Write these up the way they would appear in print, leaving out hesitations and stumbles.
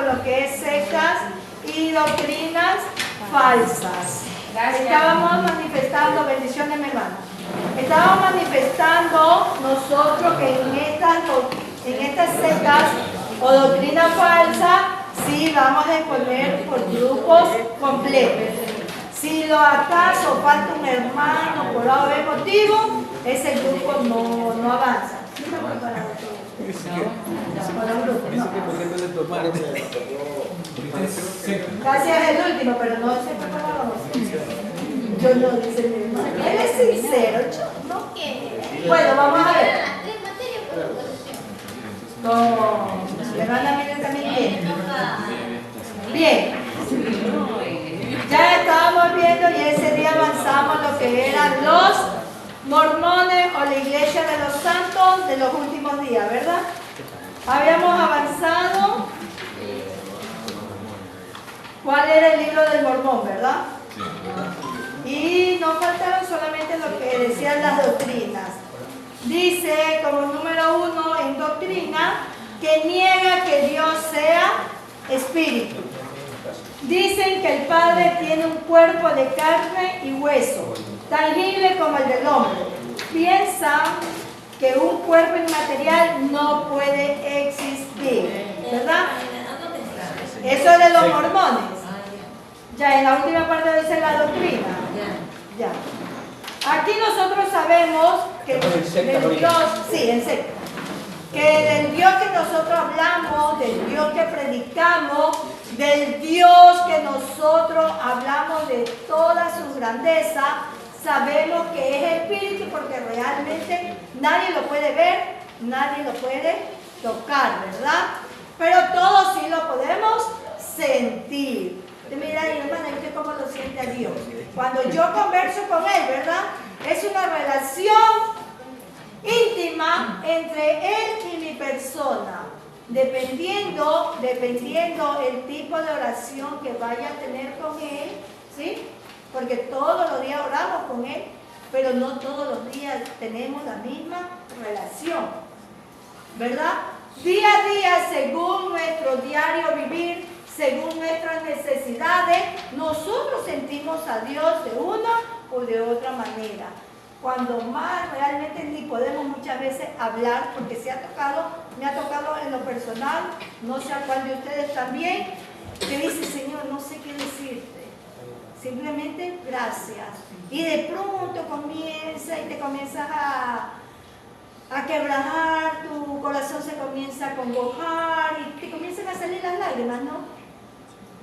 lo que es sectas y doctrinas falsas. Estábamos manifestando, bendiciones, mi hermana. Estábamos manifestando nosotros que en estas sectas o doctrina falsa, sí vamos a exponer por grupos completos. Si lo acaso falta un hermano por algún motivo, ese grupo no avanza. Gracias es el último, pero no se preparábamos. Yo no, dice mi hermano. Él es sincero, yo no quiero. Bueno, vamos a ver. No, la hermana Miriam también bien. Bien. Ya estábamos viendo y ese día avanzamos lo que eran los mormones o la iglesia de los santos de los últimos días, ¿verdad? Habíamos avanzado. ¿Cuál era el libro del mormón, verdad? Y nos faltaron solamente lo que decían las doctrinas. Dice como número 1 en doctrina que niega que Dios sea espíritu. Dicen que el Padre tiene un cuerpo de carne y hueso, tangible como el del hombre. Piensan que un cuerpo inmaterial no puede existir, ¿verdad? Eso es de los mormones. Ya en la última parte dice la doctrina. Ya. Aquí nosotros sabemos que del Dios, sí, en serio, que del Dios que nosotros hablamos, del Dios que predicamos, del Dios que nosotros hablamos de toda su grandeza, sabemos que es espíritu porque realmente nadie lo puede ver, nadie lo puede tocar, ¿verdad? Pero todos sí lo podemos sentir. Mira, hermana, ¿usted cómo lo siente a Dios? Cuando yo converso con Él, ¿verdad? Es una relación íntima entre Él y mi persona. Dependiendo el tipo de oración que vaya a tener con Él, ¿sí? Porque todos los días oramos con Él, pero no todos los días tenemos la misma relación, ¿verdad? Día a día, según nuestro diario vivir, según nuestras necesidades, nosotros sentimos a Dios de una o de otra manera. Cuando más realmente ni podemos muchas veces hablar, porque me ha tocado en lo personal, no sé a cuál de ustedes también, que dice, Señor, no sé qué decirte, simplemente gracias. Y de pronto te comienzas a quebrar, tu corazón se comienza a congojar y te comienzan a salir las lágrimas, ¿no?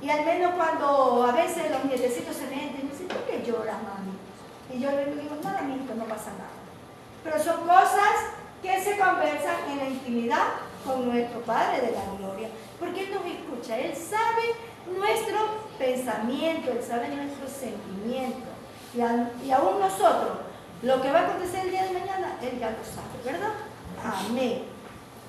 Y al menos cuando a veces los nietecitos se meten y me dicen, ¿por qué lloras, mami? Y yo le digo, nada, mijito, no pasa nada. Pero son cosas que se conversan en la intimidad con nuestro Padre de la Gloria. Porque Él nos escucha, Él sabe nuestro pensamiento, Él sabe nuestros sentimientos. Y aún nosotros, lo que va a acontecer el día de mañana, Él ya lo sabe, ¿verdad? Amén.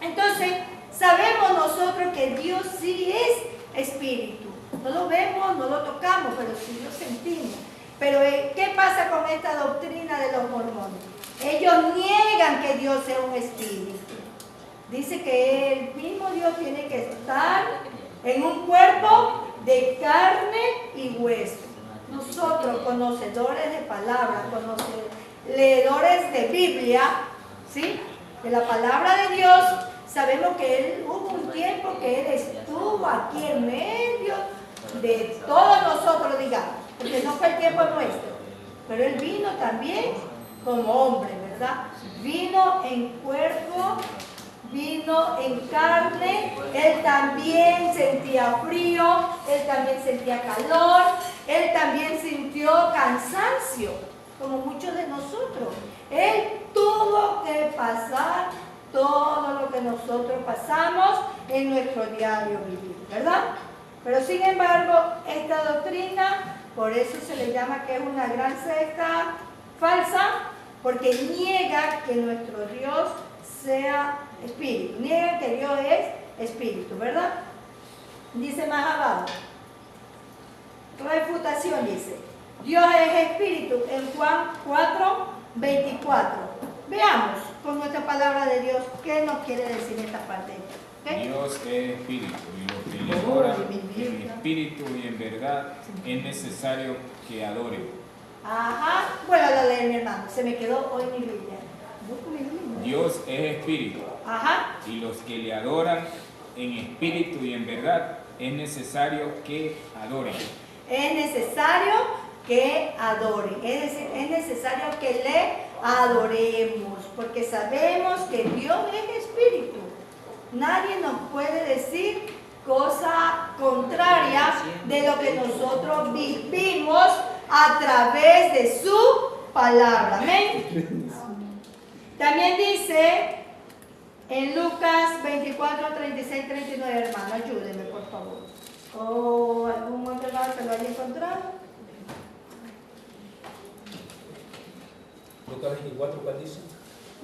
Entonces, sabemos nosotros que Dios sí es espíritu. No lo vemos, no lo tocamos, pero sí lo sentimos. Pero, ¿qué pasa con esta doctrina de los mormones? Ellos niegan que Dios sea un espíritu. Dice que el mismo Dios tiene que estar en un cuerpo de carne y hueso. Nosotros, conocedores de palabras, leedores de Biblia, ¿sí? De la palabra de Dios, sabemos que hubo un tiempo que Él estuvo aquí en medio de todos nosotros, digamos, porque no fue el tiempo nuestro, pero Él vino también como hombre, ¿verdad? Vino en cuerpo, vino en carne, Él también sentía frío, Él también sentía calor, Él también sintió cansancio, como muchos de nosotros. Él tuvo que pasar todo lo que nosotros pasamos en nuestro diario vivir, ¿verdad? Pero sin embargo, esta doctrina, por eso se le llama que es una gran secta falsa, porque niega que nuestro Dios sea espíritu, niega que Dios es espíritu, ¿verdad? Dice más abajo, refutación dice, Dios es espíritu en Juan 4:24. Veamos con nuestra palabra de Dios qué nos quiere decir esta parte. ¿Okay? Dios es espíritu y los que le adoran espíritu y en verdad es necesario que adoren. Ajá. Bueno, lo leí mi hermano. Se me quedó hoy mi Biblia. Busco mi Biblia. Dios es espíritu. Ajá. Y los que le adoran en espíritu y en verdad es necesario que adoren. Es necesario que adoren. Es decir, es necesario que le adoremos. Porque sabemos que Dios es espíritu. Nadie nos puede decir cosa contraria de lo que nosotros vivimos a través de su palabra. Amén. También dice en Lucas 24, 36, 39, hermano, ayúdenme por favor. ¿O algún otro hermano que lo haya encontrado? Lucas 24, ¿cuál dice?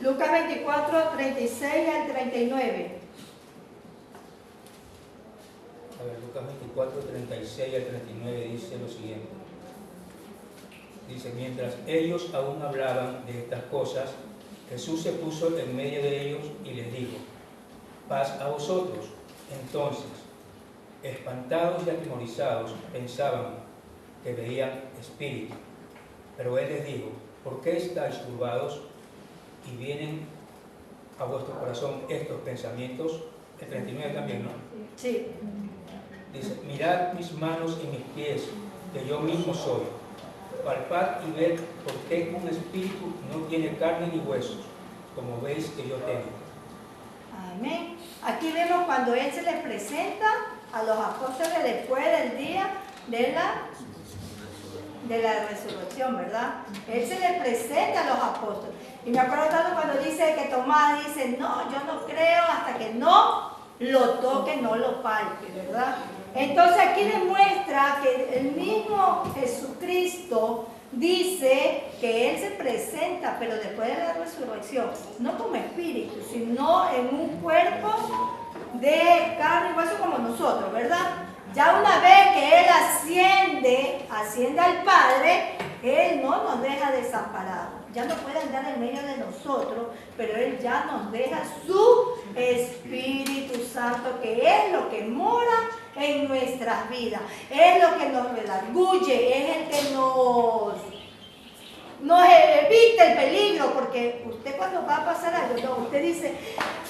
Lucas 24, 36 al 39. A ver, Lucas 24, 36 al 39 dice lo siguiente. Dice, mientras ellos aún hablaban de estas cosas, Jesús se puso en medio de ellos y les dijo, paz a vosotros. Entonces, espantados y atemorizados, pensaban que veían espíritu. Pero él les dijo, ¿por qué estáis turbados y vienen a vuestro corazón estos pensamientos? El 39 también, ¿no? Sí. Dice, mirad mis manos y mis pies, que yo mismo soy. Palpad y ved por qué un espíritu no tiene carne ni huesos, como veis que yo tengo. Amén. Aquí vemos cuando Él se les presenta a los apóstoles después del día de la resurrección, ¿verdad? Él se les presenta a los apóstoles. Y me acuerdo tanto cuando dice que Tomás dice, no, yo no creo hasta que no lo toque, no lo palpe, ¿verdad? Entonces aquí demuestra que el mismo Jesucristo dice que Él se presenta, pero después de la resurrección, no como espíritu, sino en un cuerpo de carne y hueso como nosotros, ¿verdad? Ya una vez que Él asciende al Padre, Él no nos deja desamparados. Ya no puede andar en medio de nosotros, pero Él ya nos deja su Espíritu Santo, que es lo que mora en nuestras vidas. Es lo que nos redarguye, es el que nos evita el peligro, porque usted cuando va a pasar algo, no, usted dice,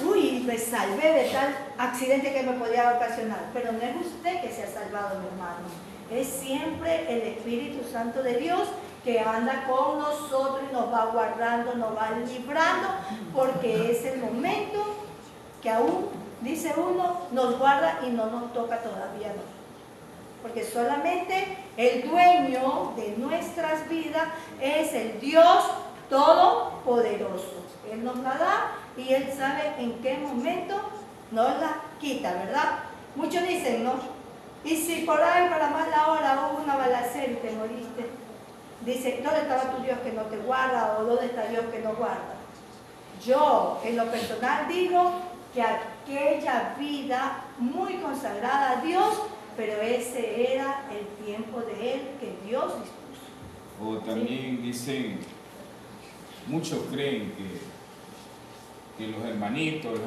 uy, me salvé de tal accidente que me podía ocasionar, pero no es usted que se ha salvado, mi hermano, es siempre el Espíritu Santo de Dios que anda con nosotros y nos va guardando, nos va librando, porque es el momento que aún, dice uno, nos guarda y no nos toca todavía, no. Porque solamente el dueño de nuestras vidas es el Dios Todopoderoso. Él nos la da y Él sabe en qué momento nos la quita, ¿verdad? Muchos dicen, ¿no? Y si por ahí para mala hora hubo una balacera y te moriste, dice, ¿dónde estaba tu Dios que no te guarda? ¿O dónde está Dios que no guarda? Yo, en lo personal, digo que aquella vida muy consagrada a Dios, pero ese era el tiempo de Él que Dios dispuso. O también dicen, muchos creen que los hermanitos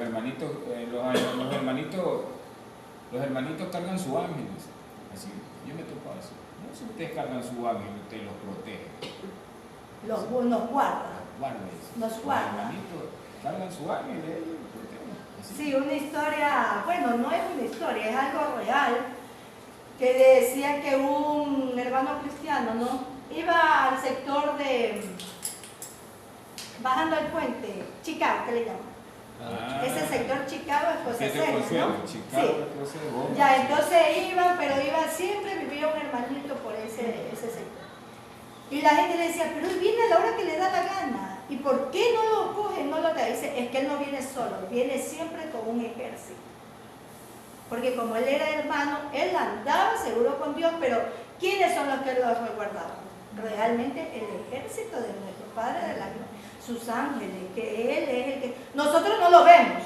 cargan su ángel. Así, yo me topo así. No sé si ustedes cargan su ángel, ustedes los protegen. Nos guarda. Nos Los guarda. hermanitos cargan su ángel, ellos los protegen. Así. Sí, una historia, bueno, no es una historia, es algo real, que decía que un hermano cristiano, ¿no? Iba al sector bajando el puente, Chicago, ¿qué le llaman? Ese sector Chicago es Escocés, ¿no? Sí. Ya, entonces pero iba siempre, vivía un hermanito por ese sector. Y la gente le decía, pero él viene a la hora que le da la gana. ¿Y por qué no lo coge, no lo trae? Dice, es que él no viene solo, viene siempre con un ejército. Porque como él era hermano, él andaba seguro con Dios, pero ¿quiénes son los que lo resguardaban? Realmente el ejército de nuestro Padre de la Gloria, sus ángeles, que Él es el que... Nosotros no lo vemos,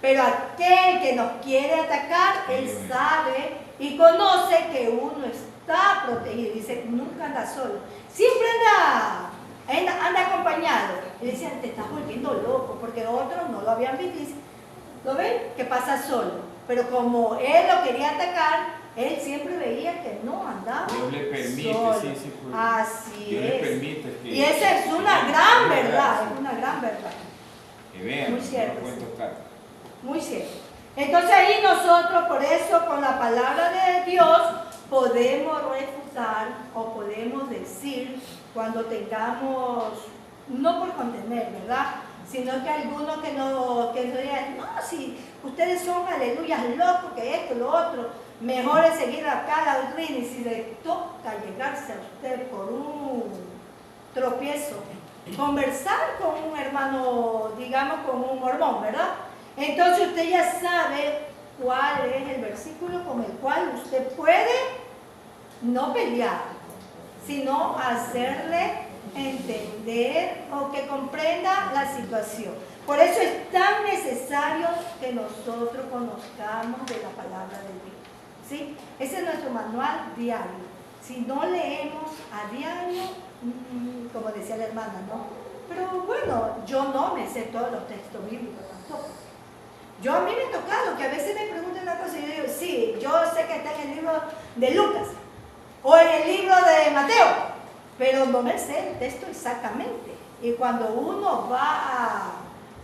pero aquel que nos quiere atacar, Él sabe y conoce que uno está protegido. Dice, nunca anda solo, siempre anda acompañado. Y decían, te estás volviendo loco, porque otros no lo habían visto. ¿Lo ven? Que pasa solo. Pero como él lo quería atacar, él siempre veía que no andaba Dios le permite, solo. sí, sí, pues. Así Dios es. le permite que... Y esa es una gran verdad, es una gran verdad. Que vean, Muy cierto, no pueden sí. tocar. Muy cierto. Entonces ahí nosotros, por eso, con la palabra de Dios, podemos refutar o podemos decir cuando tengamos, no por contener, ¿verdad? Sino que algunos que no digan, no, si ustedes son aleluyas locos, que esto, lo otro, mejor es seguir acá la doctrina, y si le toca llegarse a usted por un tropiezo, conversar con un hermano, digamos con un mormón, ¿verdad? Entonces usted ya sabe cuál es el versículo con el cual usted puede no pelear, sino hacerle entender o que comprenda la situación. Por eso es tan necesario que nosotros conozcamos de la palabra de Dios, ¿sí? Ese es nuestro manual diario. Si no leemos a diario, como decía la hermana, ¿no? Pero bueno, yo no me sé todos los textos bíblicos tampoco. Yo a mí me ha tocado que a veces me preguntan una cosa y yo digo, sí, yo sé que está en el libro de Lucas o en el libro de Mateo, pero no me sé el texto exactamente. Y cuando uno va a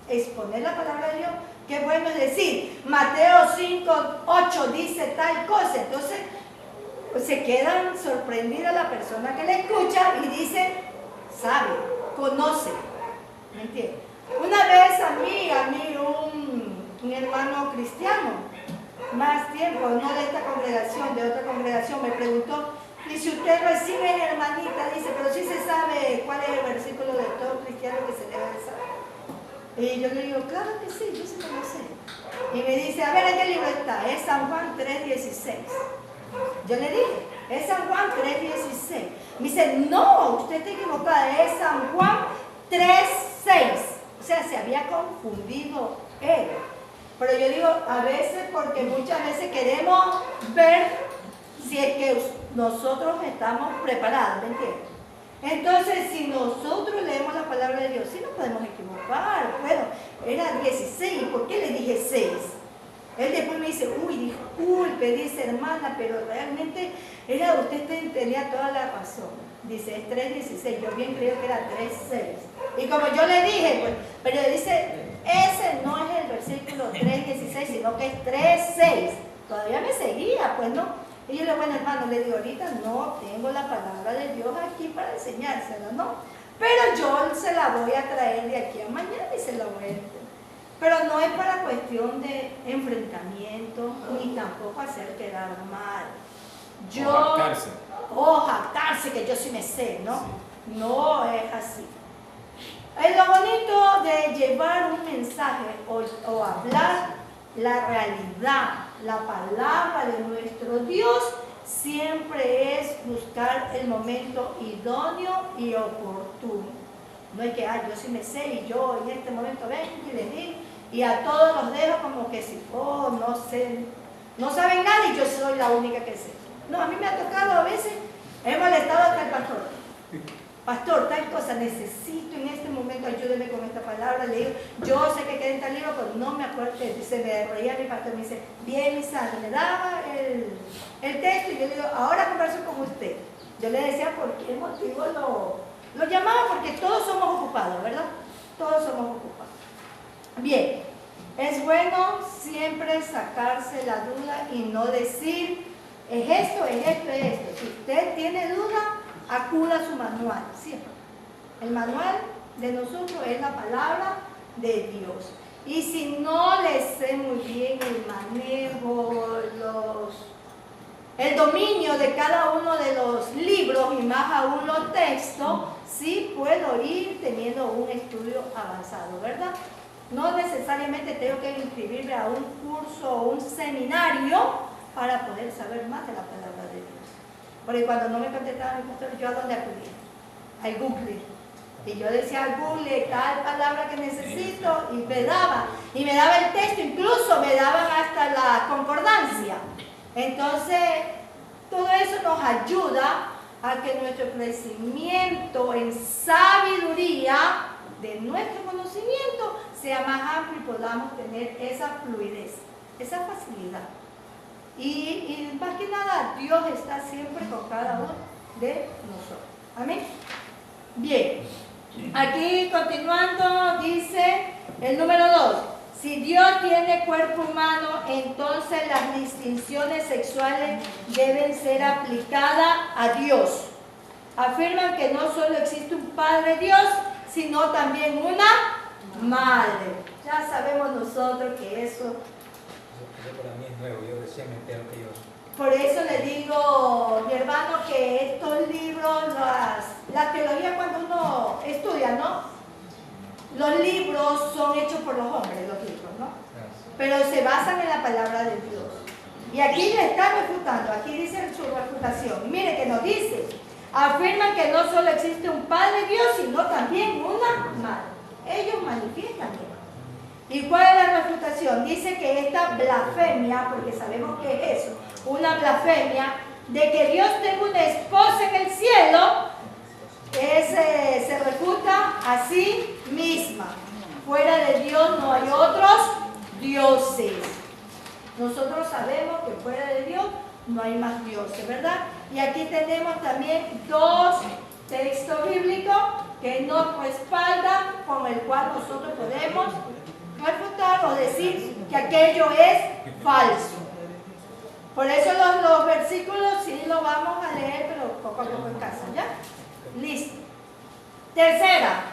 exponer la palabra de Dios, qué bueno es decir, Mateo 5:8 dice tal cosa. Entonces pues se quedan sorprendidas la persona que le escucha y dice, sabe, conoce. ¿Me entiendes? Una vez a mí un hermano cristiano, más tiempo, no de esta congregación, de otra congregación, me preguntó, dice, usted recibe, hermanita, dice, pero sí se sabe cuál es el versículo de todo cristiano que se debe de saber. Y yo le digo, claro que sí, yo sí me lo sé. Y me dice, a ver, ¿en qué libro está? Es San Juan 3:16. Yo le dije, es San Juan 3:16. Me dice, no, usted está equivocada, es San Juan 3:6. O sea, se había confundido él. Pero yo digo, a veces, porque muchas veces queremos ver si es que nosotros estamos preparados, ¿me entiendes? Entonces, si nosotros leemos la palabra de Dios, sí nos podemos equivocar. Bueno, era 16, ¿por qué le dije 6? Él después me dice, uy, disculpe, dice hermana, pero realmente usted tenía toda la razón. Dice, es 3:16, yo bien creo que era 3:6. Y como yo le dije, pues, pero dice, ese no es el versículo 3:16, sino que es 3:6. Todavía me seguía, pues no. Y yo le digo, bueno hermano, le digo, ahorita no tengo la palabra de Dios aquí para enseñársela, ¿no? Pero yo se la voy a traer de aquí a mañana y se la voy a entender. Pero no es para cuestión de enfrentamiento, ni tampoco hacer quedar mal. O jactarse, que yo sí me sé, ¿no? Sí. No es así. Es lo bonito de llevar un mensaje o hablar la realidad, la palabra de nuestro Dios, siempre es buscar el momento idóneo y oportuno. No es que, yo sí me sé y yo en este momento vengo y les digo, y a todos los dejo como que si, no sé, no saben nada y yo soy la única que sé. No, a mí me ha tocado a veces, he molestado hasta el pastor. Pastor, tal cosa, necesito en este momento, ayúdeme con esta palabra. Le digo, yo sé que queda en tal libro, pero no me acuerdo. Se me reía mi pastor, me dice, bien, mi santa, me daba el texto y yo le digo, ahora converso con usted. Yo le decía por qué motivo lo llamaba, porque todos somos ocupados, ¿verdad? Todos somos ocupados. Bien, es bueno siempre sacarse la duda y no decir, es esto, es esto, es esto. Si usted tiene duda, acuda a su manual, siempre. El manual de nosotros es la palabra de Dios. Y si no le sé muy bien el manejo, el dominio de cada uno de los libros y más aún los textos, sí puedo ir teniendo un estudio avanzado, ¿verdad? No necesariamente tengo que inscribirme a un curso o un seminario para poder saber más de la palabra de Dios. Porque cuando no me contestaba mi pastor, ¿yo a dónde acudía? Al Google. Y yo decía al Google tal palabra que necesito y me daba el texto, incluso me daban hasta la concordancia. Entonces, todo eso nos ayuda a que nuestro crecimiento en sabiduría de nuestro conocimiento sea más amplio y podamos tener esa fluidez, esa facilidad. Y más que nada, Dios está siempre con cada uno de nosotros. Amén. Bien, aquí continuando dice el número 2. Si Dios tiene cuerpo humano, entonces las distinciones sexuales deben ser aplicadas a Dios. Afirman que no solo existe un Padre Dios, sino también una Madre. Ya sabemos nosotros que eso... Para mí es nuevo, yo recién me entero que yo... Por eso le digo, mi hermano, que estos libros, la teología cuando uno estudia, ¿no? Los libros son hechos por los hombres, los libros, ¿no? Pero se basan en la palabra de Dios. Y aquí le está refutando, aquí dice su refutación. Mire que nos dice, afirman que no solo existe un Padre Dios, sino también una Madre. Ellos manifiestan eso. ¿Y cuál es la refutación? Dice que esta blasfemia, porque sabemos que es eso, una blasfemia, de que Dios tenga una esposa en el cielo, se refuta a sí misma. Fuera de Dios no hay otros dioses. Nosotros sabemos que fuera de Dios no hay más dioses, ¿verdad? Y aquí tenemos también dos textos bíblicos que nos respaldan, con el cual nosotros podemos refutar o decir que aquello es falso. Por eso los versículos sí los vamos a leer, pero poco a poco en casa, ¿ya? Listo. Tercera,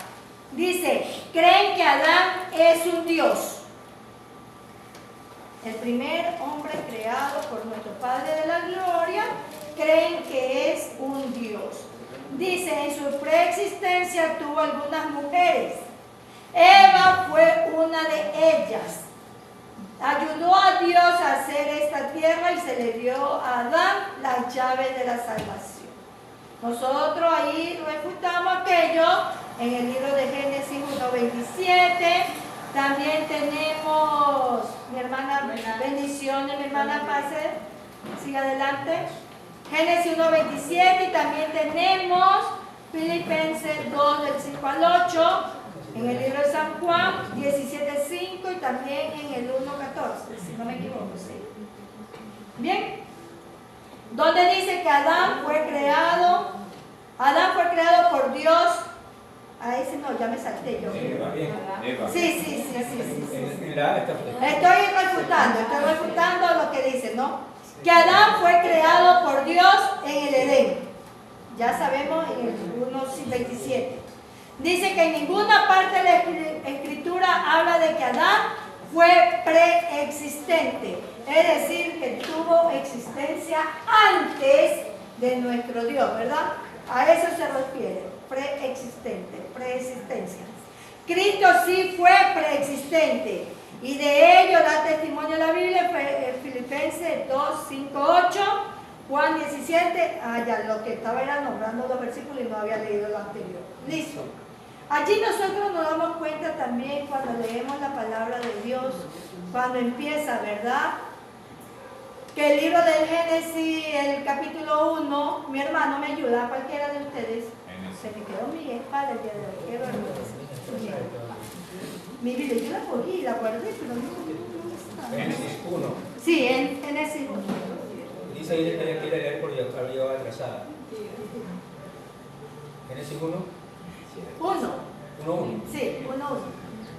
dice, creen que Adán es un Dios. El primer hombre creado por nuestro Padre de la Gloria, creen que es un Dios. Dice, en su preexistencia tuvo algunas mujeres. Eva fue una de ellas. Ayudó a Dios a hacer esta tierra y se le dio a Adán las llaves de la salvación. Nosotros ahí refutamos aquello en el libro de Génesis 1:27. También tenemos, mi hermana, bendiciones, mi hermana, pase, sigue adelante. Génesis 1:27 y también tenemos Filipenses 2 del 5 al 8. En el libro de San Juan 17:5 y también en el 1:14, si no me equivoco, sí. Bien, donde dice que Adán fue creado por Dios. A ese no, ya me salté yo. Eva. Sí. Estoy Estoy refutando lo que dice, ¿no? Que Adán fue creado por Dios en el Edén. Ya sabemos en el 1:27. Dice que en ninguna parte de la Escritura habla de que Adán fue preexistente. Es decir, que tuvo existencia antes de nuestro Dios, ¿verdad? A eso se refiere, preexistente, preexistencia. Cristo sí fue preexistente y de ello da testimonio la Biblia, Filipenses 2, 5, 8, Juan 17, ya lo que estaba era nombrando los versículos y no había leído lo anterior. Listo. Allí nosotros nos damos cuenta también cuando leemos la palabra de Dios, cuando empieza, ¿verdad? Que el libro del Génesis, el capítulo 1, mi hermano me ayuda, cualquiera de ustedes. Se me quedó mi espada el día de hoy, qué vergüenza. Mi Biblia, yo la cogí, la guardé, pero no está. Génesis 1. Sí, en Génesis 1. Dice ahí que ella quiere leer porque había llegado atrasada. Génesis 1. 1. 1:1. Sí, 1:1.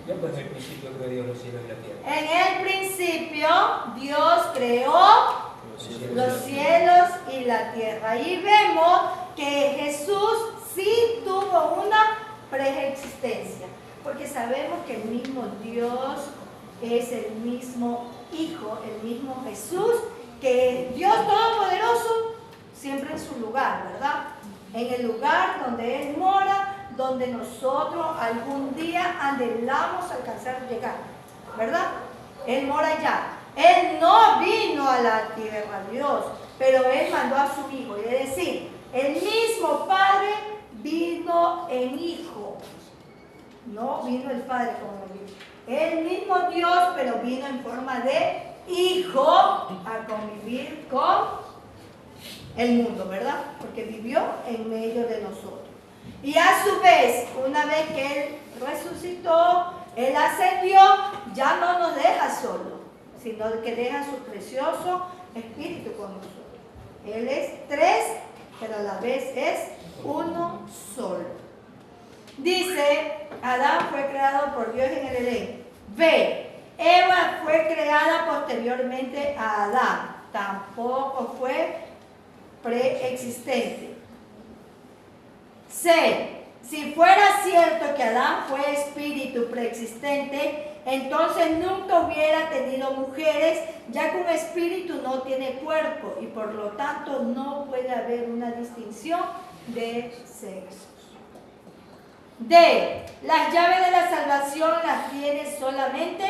Ya pues en el principio creó Dios los cielos y la tierra. En el principio Dios creó los cielos y la tierra. Y vemos que Jesús sí tuvo una preexistencia, porque sabemos que el mismo Dios es el mismo Hijo, el mismo Jesús, que Dios Todopoderoso siempre en su lugar, ¿verdad? En el lugar donde Él mora, donde nosotros algún día anhelamos alcanzar a llegar, ¿verdad? Él mora allá. Él no vino a la tierra, Dios, pero Él mandó a su Hijo. Es decir, el mismo Padre vino en Hijo. No vino el Padre como el Hijo. El mismo Dios, pero vino en forma de Hijo a convivir con el mundo, ¿verdad? Porque vivió en medio de nosotros. Y a su vez, una vez que Él resucitó, Él ascendió, ya no nos deja solo, sino que deja su precioso Espíritu con nosotros. Él es tres, pero a la vez es uno solo. Dice, Adán fue creado por Dios en el Edén. B, Eva fue creada posteriormente a Adán. Tampoco fue preexistente. C, si fuera cierto que Adán fue espíritu preexistente, entonces nunca hubiera tenido mujeres, ya que un espíritu no tiene cuerpo y por lo tanto no puede haber una distinción de sexos. D, las llaves de la salvación las tiene solamente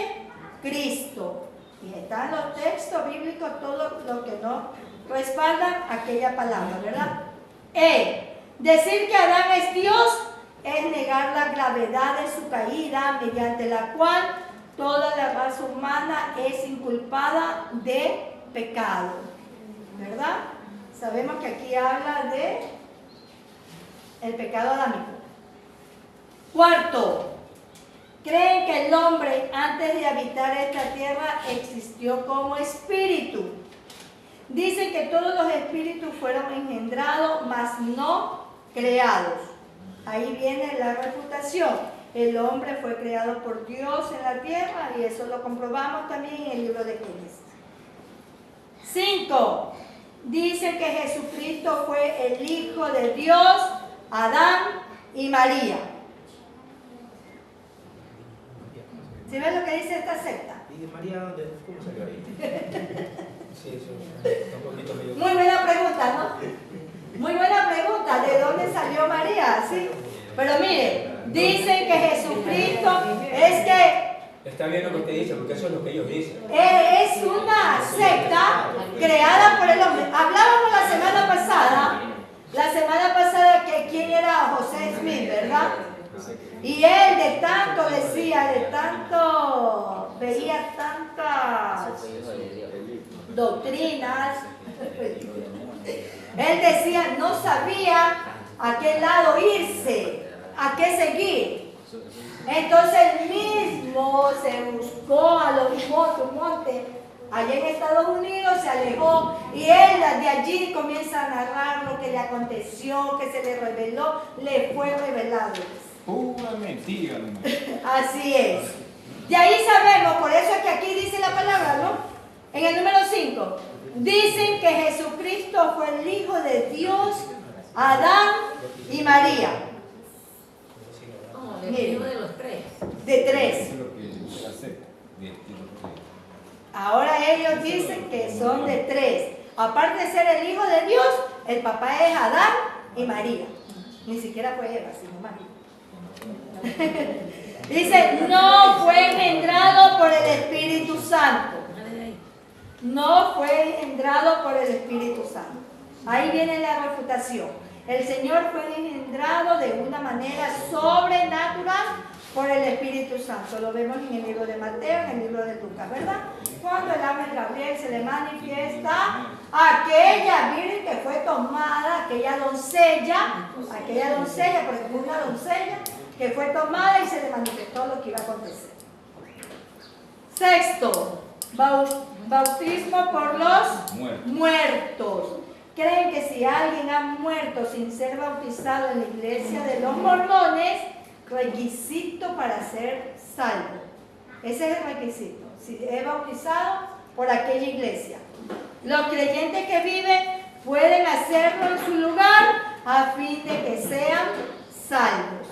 Cristo. Y están los textos bíblicos, todo lo que no respaldan aquella palabra, ¿verdad? E, decir que Adán es Dios es negar la gravedad de su caída, mediante la cual toda la raza humana es inculpada de pecado, ¿verdad? Sabemos que aquí habla de el pecado adámico. Cuarto, creen que el hombre antes de habitar esta tierra existió como espíritu. Dicen que todos los espíritus fueron engendrados, mas no creados. Ahí viene la refutación. El hombre fue creado por Dios en la tierra y eso lo comprobamos también en el libro de Génesis. 5. Dice que Jesucristo fue el Hijo de Dios, Adán y María. ¿Sí ven lo que dice esta secta? ¿Y María dónde? ¿Cómo salió ahí? Sí, eso es un poquito medio... Muy buena pregunta, ¿no? Muy buena pregunta. ¿De dónde salió María? ¿Sí? Pero mire, dicen que Jesucristo es que Está bien lo que usted dice, porque eso es lo que ellos dicen. es una secta creada por el hombre. Hablábamos la semana pasada que quién era José Smith, ¿verdad? Y él de tanto decía, de tanto veía tantas doctrinas, él decía, no sabía a qué lado irse, a qué seguir. Entonces él mismo se buscó a los montes allá en Estados Unidos, se alejó y él de allí comienza a narrar lo que le aconteció, que se le reveló, le fue revelado. Pura mentira, hermano. Así es. De ahí sabemos, por eso es que aquí dice la palabra, ¿no? En el número 5, dicen que Jesucristo fue el Hijo de Dios, Adán y María. Miren, uno de los tres. De tres. Eso es lo que se acepta. Ahora ellos dicen que son de tres. Aparte de ser el Hijo de Dios, el papá es Adán y María. Ni siquiera fue Eva, sino María. Dice, no fue engendrado por el Espíritu Santo. No fue engendrado por el Espíritu Santo. Ahí viene la refutación. El Señor fue engendrado de una manera sobrenatural por el Espíritu Santo. Lo vemos en el libro de Mateo, en el libro de Lucas, ¿verdad? Cuando el ángel Gabriel se le manifiesta a aquella virgen que fue tomada, aquella doncella, porque fue una doncella, que fue tomada y se le manifestó lo que iba a acontecer. Sexto, bautismo por los muertos. Creen que si alguien ha muerto sin ser bautizado en la iglesia de los mormones, requisito para ser salvo. Ese es el requisito. Si es bautizado por aquella iglesia. Los creyentes que viven pueden hacerlo en su lugar a fin de que sean salvos.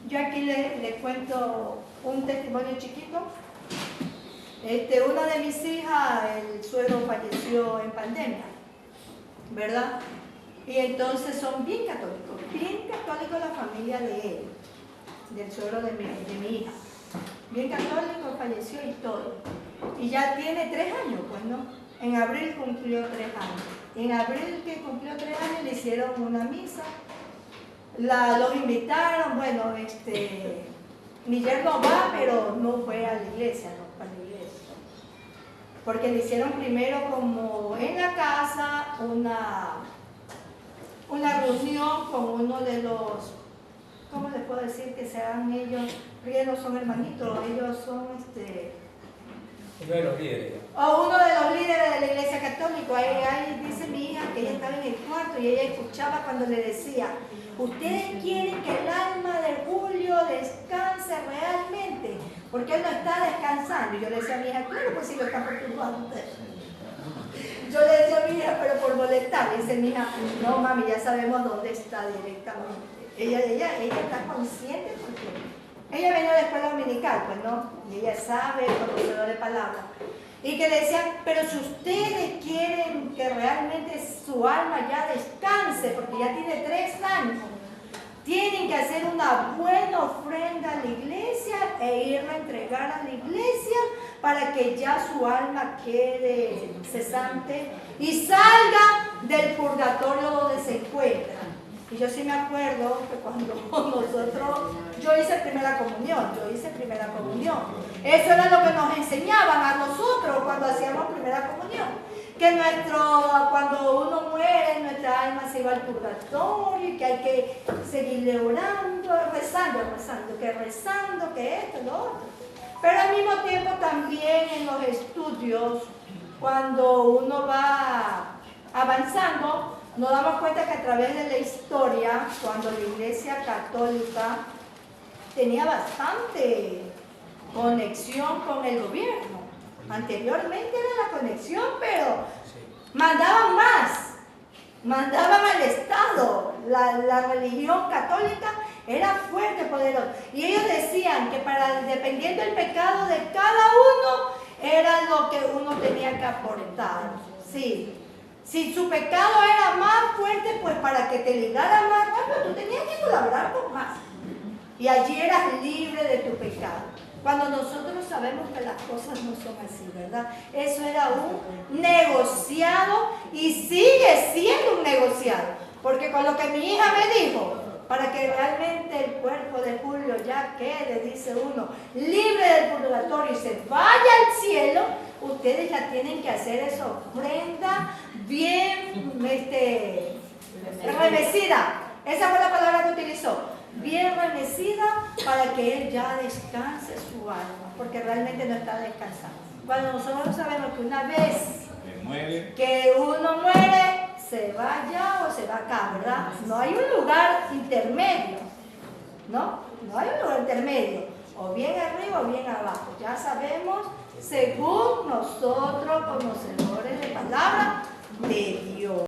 Yo aquí les cuento un testimonio chiquito. Una de mis hijas, el suegro falleció en pandemia, ¿verdad? Y entonces son bien católicos la familia de él, del suegro de mi hija. Bien católico, falleció y todo. Y ya tiene 3 años, pues no. En abril cumplió 3 años. En abril que cumplió 3 años le hicieron una misa. Los invitaron, bueno, mi yerno va, pero no fue a la iglesia, no fue a la iglesia. Porque le hicieron primero como en la casa una reunión con uno de los ¿cómo les puedo decir que sean ellos? Porque ellos no son hermanitos, ellos son Uno de los líderes. o uno de los líderes de la iglesia católica. Ahí dice mi hija que ella estaba en el cuarto y ella escuchaba cuando le decía, ¿ustedes quieren que el alma de Julio descanse realmente? Porque él no está descansando. Y yo le decía a mi hija, claro, pues sí lo está perturbando usted. Yo le decía a mi hija, pero por molestar. Y dice mi hija, no mami, ya sabemos dónde está directamente. Ella está consciente porque ella venía de la escuela dominical, pues no, y ella sabe, conocedor de palabras. Y que le decían, pero si ustedes quieren que realmente su alma ya descanse, porque ya tiene 3 años, tienen que hacer una buena ofrenda a la iglesia e irla a entregar a la iglesia para que ya su alma quede cesante y salga del purgatorio donde se encuentra. Y yo sí me acuerdo que cuando yo hice primera comunión. Eso era lo que nos enseñaban a nosotros cuando hacíamos primera comunión. Que cuando uno muere, nuestra alma se va al purgatorio y que hay que seguirle orando, rezando, que esto, lo otro. Pero al mismo tiempo también en los estudios, cuando uno va avanzando, nos damos cuenta que a través de la historia, cuando la Iglesia Católica tenía bastante conexión con el gobierno. Anteriormente era la conexión, pero mandaban más, mandaban al Estado. La religión católica era fuerte, poderosa. Y ellos decían que dependiendo del pecado de cada uno, era lo que uno tenía que aportar. Sí. Si su pecado era más fuerte, pues para que te ligara más, pues tú tenías que colaborar con más. Y allí eras libre de tu pecado. Cuando nosotros sabemos que las cosas no son así, ¿verdad? Eso era un negociado y sigue siendo un negociado. Porque con lo que mi hija me dijo, para que realmente el cuerpo de Julio ya quede, dice uno, libre del purgatorio y se vaya al cielo, ustedes ya tienen que hacer esa ofrenda bien remecida. Esa fue la palabra que utilizó. Bien remecida para que él ya descanse su alma, porque realmente no está descansando. Cuando nosotros sabemos que una vez que uno muere, se va allá o se va acá, ¿verdad? No hay un lugar intermedio, ¿no? No hay un lugar intermedio, o bien arriba o bien abajo. Ya sabemos, según nosotros, conocedores de palabra de Dios.